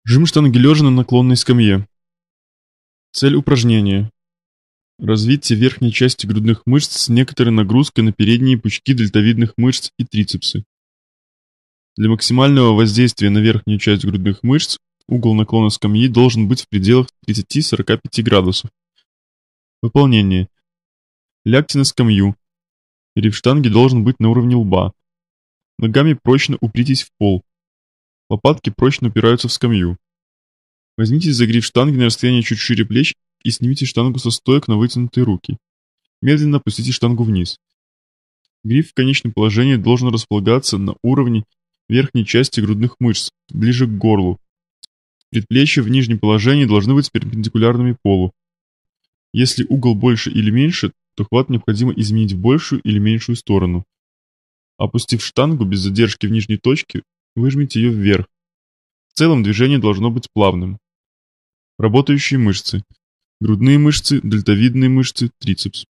Жим штанги лежа на наклонной скамье. Цель упражнения. Развитие верхней части грудных мышц с некоторой нагрузкой на передние пучки дельтовидных мышц и трицепсы. Для максимального воздействия на верхнюю часть грудных мышц угол наклона скамьи должен быть в пределах 30-45 градусов. Выполнение. Лягте на скамью. Гриф штанги должен быть на уровне лба. Ногами прочно упритесь в пол. Лопатки прочно упираются в скамью. Возьмитесь за гриф штанги на расстояние чуть шире плеч и снимите штангу со стоек на вытянутые руки. Медленно опустите штангу вниз. Гриф в конечном положении должен располагаться на уровне верхней части грудных мышц, ближе к горлу. Предплечья в нижнем положении должны быть перпендикулярными полу. Если угол больше или меньше, то хват необходимо изменить в большую или меньшую сторону. Опустив штангу без задержки в нижней точке, выжмите ее вверх. В целом движение должно быть плавным. Работающие мышцы. Грудные мышцы, дельтовидные мышцы, трицепс.